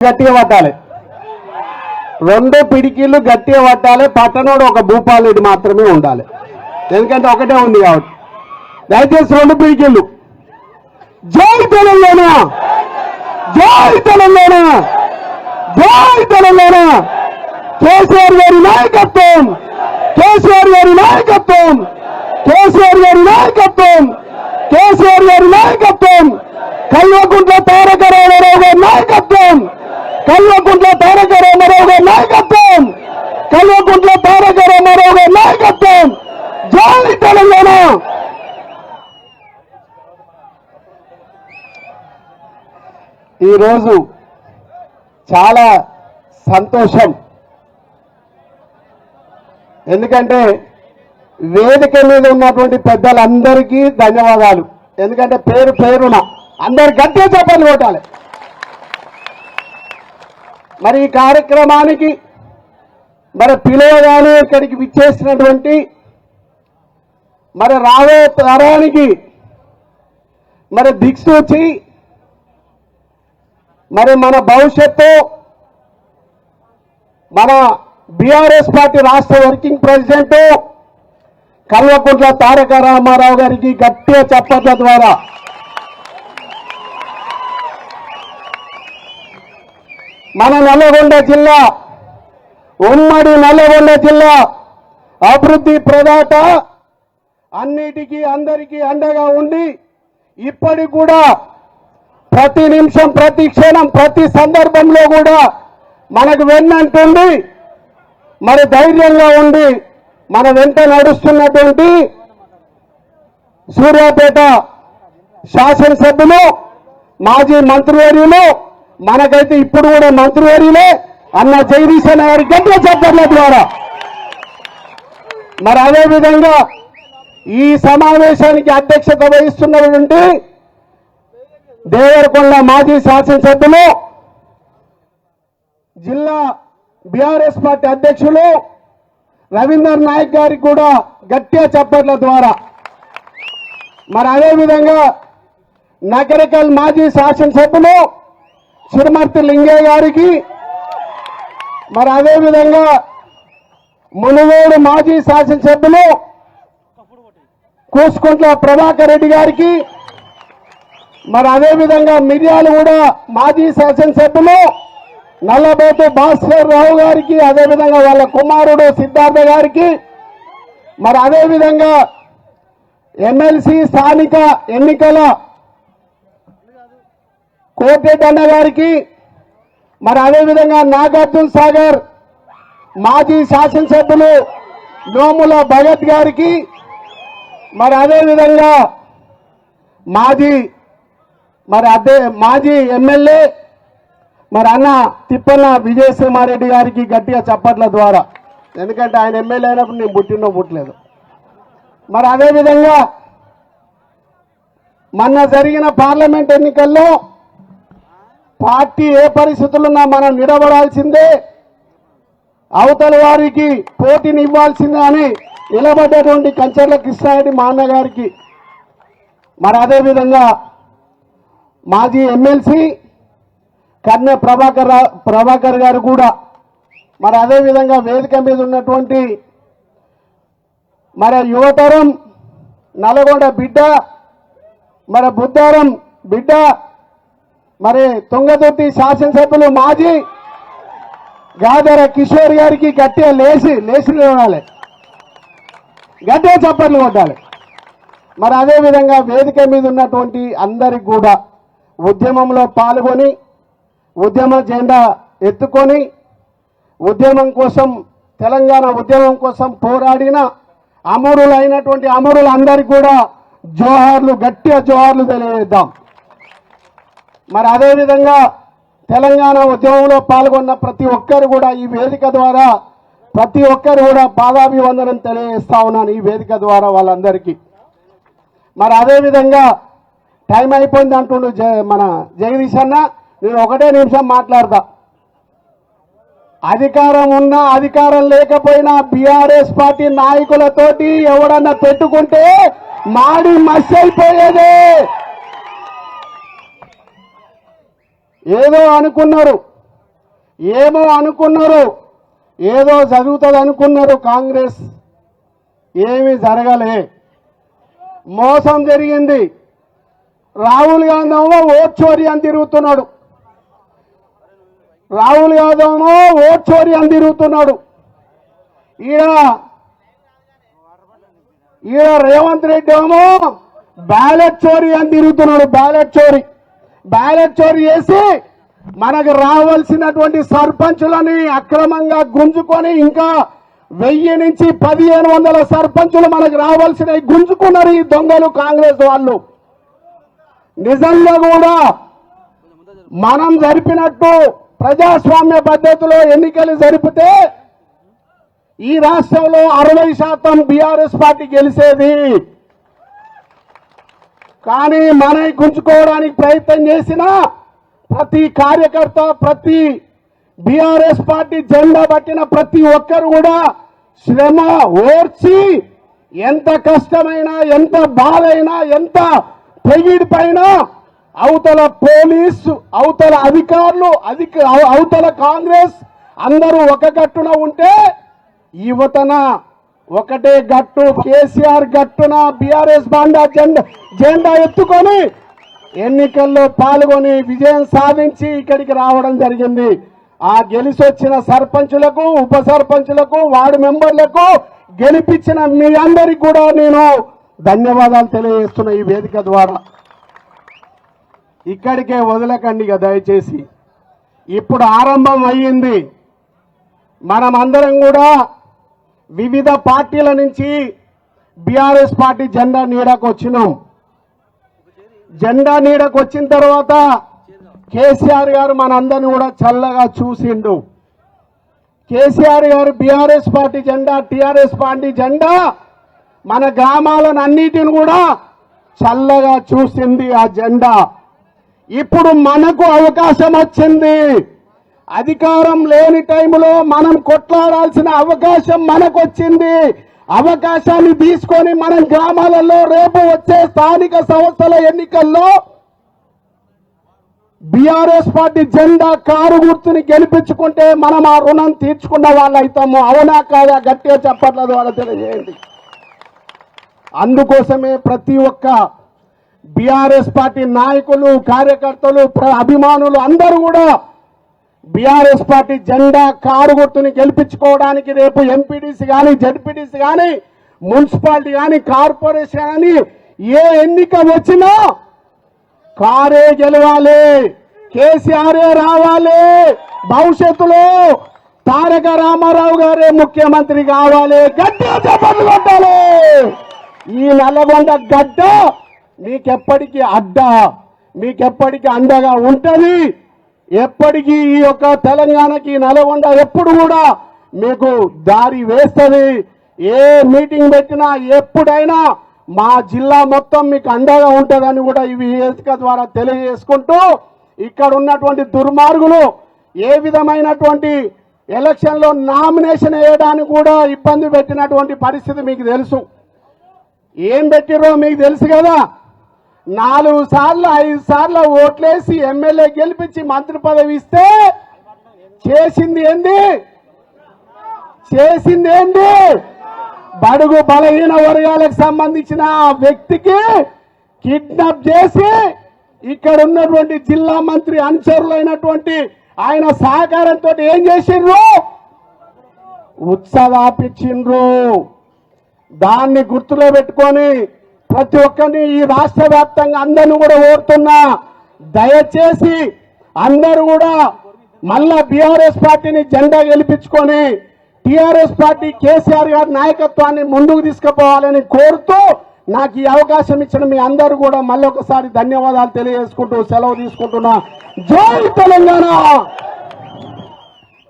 గట్టిగా పట్టాలి, రెండు పిడికిళ్ళు గట్టిగా పట్టాలి. పట్టణోడు ఒక భూపాలుడి మాత్రమే ఉండాలి, ఎందుకంటే ఒకటే ఉంది కాబట్టి. దయచేసి రెండు పిడికిళ్ళు. జై తెలంగాణ, జై తెలంగాణ, జై తెలంగాణ. కేసీఆర్ గారి నాయకత్వం, కేసీఆర్ గారి నాయకత్వం, కేసీఆర్ గారి నాయకత్వం, కేసీఆర్ గారి నాయకత్వం. కల్వకుంట్ల తారక రామారావు గారి నాయకత్వం, కల్వకుంట్ల తారక రామారావు గారి నాయకత్వం, కల్వకుంట్ల తారక రామారావు గారి నాయకత్వం. జై తెలంగాణ. ఈరోజు చాలా సంతోషం, ఎందుకంటే వేదిక మీద ఉన్నటువంటి పెద్దలందరికీ ధన్యవాదాలు. ఎందుకంటే పేరు పేరున అందరు గట్టిగా చప్పట్లు కొట్టాలి. మరి ఈ కార్యక్రమానికి మరి పిలువగానే ఇక్కడికి విచ్చేసినటువంటి మరి రాబోయే తరానికి మరి దిక్సూచి మరి మన భవిష్యత్తు మన బీఆర్ఎస్ పార్టీ రాష్ట్ర వర్కింగ్ ప్రెసిడెంట్ కల్వకుంట్ల తారక రామారావు గారికి గట్టిగా చప్పట్ల ద్వారా మన నల్లగొండ జిల్లా, ఉమ్మడి నల్లగొండ జిల్లా అభివృద్ధి ప్రదాత, అన్నిటికీ అందరికీ అండగా ఉండి ఇప్పటికి కూడా ప్రతి నిమిషం, ప్రతి క్షణం, ప్రతి సందర్భంలో కూడా మనకు వెన్నంటుంది, మరి ధైర్యంగా ఉండి మన వెంట నడుస్తున్నటువంటి సూర్యాపేట శాసనసభ్యులు, మాజీ మంత్రివర్యులు, మనకైతే ఇప్పుడు కూడా మంత్రివర్యులే అన్న జగదీశ్ అన్న గారి గట్ల చప్పట్ల ద్వారా, మరి అదేవిధంగా ఈ సమావేశానికి అధ్యక్షత వహిస్తున్నటువంటి దేవరకొండ మాజీ శాసనసభ్యులు, జిల్లా బీఆర్ఎస్ పార్టీ అధ్యక్షులు రవీందర్ నాయక్ గారికి కూడా గట్టిగా చప్పట్ల ద్వారా, మరి అదేవిధంగా నగరికల్ మాజీ శాసనసభ్యులు చిరుమర్తి లింగయ్య గారికి, మరి అదేవిధంగా మునుగోడు మాజీ శాసనసభ్యులు కూసుకుంట్ల ప్రభాకర్ రెడ్డి గారికి, మరి అదేవిధంగా మిర్యాలగూడ మాజీ శాసనసభ్యులు నల్లబోతు భాస్కర్ రావు గారికి, అదేవిధంగా వాళ్ళ కుమారుడు సిద్ధార్థ గారికి, మరి అదేవిధంగా ఎమ్మెల్సీ స్థానిక ఎన్నికల కోటెడ్ అన్న గారికి, మరి అదేవిధంగా నాగార్జున సాగర్ మాజీ శాసనసభ్యులు నోముల భగత్ గారికి, మరి అదేవిధంగా మాజీ ఎమ్మెల్యే మరి అన్న తిప్పన్న విజయసింహారెడ్డి గారికి గట్టిగా చప్పట్ల ద్వారా, ఎందుకంటే ఆయన ఎమ్మెల్యే అయినప్పుడు నేను పుట్టినో పుట్టలేదు. మరి అదేవిధంగా మొన్న జరిగిన పార్లమెంట్ ఎన్నికల్లో పార్టీ ఏ పరిస్థితులున్నా మనం నిలబడాల్సిందే, అవతల వారికి పోటీని ఇవ్వాల్సిందే అని నిలబడ్డటువంటి కంచర్ల కృష్ణారెడ్డి మా అన్నగారికి, మరి అదేవిధంగా మాజీ ఎమ్మెల్సీ కన్నె ప్రభాకర్ గారు కూడా, మరి అదేవిధంగా వేదిక మీద ఉన్నటువంటి మరి యువతరం నల్గొండ బిడ్డ, మరి బుద్ధారం బిడ్డ, మరి తుంగతుర్తి శాసనసభ్యులు మాజీ గాదర కిషోర్ గారికి గట్టిగా లేచి ఉండాలి, గట్టిగా చప్పట్లు కొట్టాలి. మరి అదేవిధంగా వేదిక మీద ఉన్నటువంటి అందరికి కూడా ఉద్యమంలో పాల్గొని ఉద్యమ జెండా ఎత్తుకొని ఉద్యమం కోసం, తెలంగాణ ఉద్యమం కోసం పోరాడిన అమరులైనటువంటి అమరులందరికీ కూడా జోహార్లు, గట్టిగా జోహార్లు తెలియజేద్దాం. మరి అదేవిధంగా తెలంగాణ ఉద్యమంలో పాల్గొన్న ప్రతి ఒక్కరు కూడా ఈ వేదిక ద్వారా ప్రతి ఒక్కరు కూడా పాదాభివందనం తెలియజేస్తా ఉన్నాను ఈ వేదిక ద్వారా వాళ్ళందరికీ. మరి అదేవిధంగా టైం అయిపోయింది అంటుండు మన జగదీష్ అన్న, నేను ఒకటే నిమిషం మాట్లాడతా. అధికారం ఉన్నా అధికారం లేకపోయినా బీఆర్ఎస్ పార్టీ నాయకులతోటి ఎవడన్నా పెట్టుకుంటే మాడి మసి అయిపోయేదే. ఏదో అనుకున్నారు, ఏమో అనుకున్నారు, ఏదో జరుగుతుంది అనుకున్నారు కాంగ్రెస్. ఏమీ జరగలే, మోసం జరిగింది. రాహుల్ గాంధీ ఏమో ఓట్ చోరీ అని తిరుగుతున్నాడు. రాహుల్ గాంధీ ఏమో ఓట్ చోరీ అని తిరుగుతున్నాడు. ఈడ రేవంత్ రెడ్డి ఏమో బ్యాలెట్ చోరీ అని తిరుగుతున్నాడు. బ్యాలెట్ చోరీ చేసి మనకు రావాల్సినటువంటి సర్పంచులని అక్రమంగా గుంజుకొని ఇంకా 1000 నుంచి 1500 సర్పంచులు మనకు రావాల్సినవి గుంజుకున్నారు ఈ దొంగలు కాంగ్రెస్ వాళ్ళు. నిజంగా కూడా మనం జరిపినట్టు ప్రజాస్వామ్య పద్ధతిలో ఎన్నికలు జరిపితే ఈ రాష్ట్రంలో 60% బీఆర్ఎస్ పార్టీ గెలిచేది. కానీ మనం గుంజుకోవడానికి ప్రయత్నం చేసిన ప్రతి కార్యకర్త, ప్రతి బీఆర్ఎస్ పార్టీ జెండా పట్టిన ప్రతి ఒక్కరు కూడా శ్రమ ఓర్చి ఎంత కష్టమైనా, ఎంత బాధైనా, ఎంత తెగిడిపైన అవతల పోలీసు, అవతల అధికారులు, అవతల కాంగ్రెస్ అందరూ ఒక గట్టున ఉంటే యువతన ఒకటే గట్టు కేసీఆర్ గట్టున బీఆర్ఎస్ బాండా జెండా ఎత్తుకొని ఎన్నికల్లో పాల్గొని విజయం సాధించి ఇక్కడికి రావడం జరిగింది. ఆ గెలిచొచ్చిన సర్పంచులకు, ఉప సర్పంచులకు, వార్డు మెంబర్లకు, గెలిపించిన మీ అందరికి కూడా నేను ధన్యవాదాలు తెలియజేస్తున్నా ఈ వేదిక ద్వారా. ఇక్కడికే వదలకండి ఇక దయచేసి. ఇప్పుడు ఆరంభం అయ్యింది. మనం అందరం కూడా వివిధ పార్టీల నుంచి బీఆర్ఎస్ పార్టీ జెండా నీడకు వచ్చినాం. జెండా నీడకు వచ్చిన తర్వాత కేసీఆర్ గారు మనందరినీ కూడా చల్లగా చూసిండు. కేసీఆర్ గారు బీఆర్ఎస్ పార్టీ జెండా, టీఆర్ఎస్ పార్టీ జెండా మన గ్రామాలను అన్నిటిని కూడా చల్లగా చూసింది ఆ జెండా. ఇప్పుడు మనకు అవకాశం వచ్చింది. అధికారం లేని టైంలో మనం కొట్లాడాల్సిన అవకాశం మనకు వచ్చింది. అవకాశాన్ని తీసుకొని మనం గ్రామాలలో రేపు వచ్చే స్థానిక సంస్థల ఎన్నికల్లో బీఆర్ఎస్ పార్టీ జెండా కారు గుర్తుని గెలిపించుకుంటే మనం ఆ రుణం తీర్చుకున్న వాళ్ళు అవుతాము. అవునా కాదా? గట్టిగా చప్పట్ల ద్వారా తెలియజేయండి. అందుకోసమే ప్రతి ఒక్క బీఆర్ఎస్ పార్టీ నాయకులు, కార్యకర్తలు, అభిమానులు అందరూ కూడా బీఆర్ఎస్ పార్టీ జెండా కారు గుర్తుని గెలిపించుకోవడానికి రేపు ఎంపీటీసీ కానీ, జడ్పీటీసీ కానీ, మున్సిపాలిటీ కానీ, కార్పొరేషన్ కానీ ఏ ఎన్నిక వచ్చినా కారే గెలవాలి, కేసీఆర్ రావాలి, భవిష్యత్తులో తారక రామారావు గారే ముఖ్యమంత్రి కావాలి. గట్టిగా చప్పట్లు కొట్టాలి. ఈ నల్లగొండ గడ్డ మీకెప్పటికీ అడ్డ, మీకెప్పటికీ అండగా ఉంటది. ఎప్పటికీ ఈ యొక్క తెలంగాణకి నల్గొండ ఎప్పుడు కూడా మీకు దారి వేస్తుంది. ఏ మీటింగ్ పెట్టినా ఎప్పుడైనా మా జిల్లా మొత్తం మీకు అండగా ఉంటుందని కూడా ఈ వేదిక ద్వారా తెలియజేసుకుంటూ, ఇక్కడ ఉన్నటువంటి దుర్మార్గులు ఏ విధమైనటువంటి ఎలక్షన్లో నామినేషన్ వేయడానికి కూడా ఇబ్బంది పెట్టినటువంటి పరిస్థితి మీకు తెలుసు. ఏం పెట్టిరో మీకు తెలుసు కదా. 4 సార్లు 5 సార్లు ఓట్లేసి ఎమ్మెల్యే గెలిపించి మంత్రి పదవి ఇస్తే చేసింది ఏంది? బడుగు బలహీన వర్గాలకు సంబంధించిన వ్యక్తికి కిడ్నాప్ చేసి ఇక్కడ ఉన్నటువంటి జిల్లా మంత్రి అనుచరులైనటువంటి ఆయన సహకారంతో ఏం చేసిండ్రు? ఉత్సవాపించిండ్రు. దాన్ని గుర్తులో పెట్టుకొని ప్రతి ఒక్కరిని ఈ రాష్ట్ర వ్యాప్తంగా అందరినీ కూడా కోరుతున్నా, దయచేసి అందరూ కూడా మళ్ళా బీఆర్ఎస్ పార్టీని జెండా గెలిపించుకొని టీఆర్ఎస్ పార్టీ కేసీఆర్ గారి నాయకత్వాన్ని ముందుకు తీసుకుపోవాలని కోరుతూ, నాకు ఈ అవకాశం ఇచ్చిన మీ అందరూ కూడా మళ్ళీ ఒకసారి ధన్యవాదాలు తెలియజేసుకుంటూ సెలవు తీసుకుంటున్నా. జై తెలంగాణ.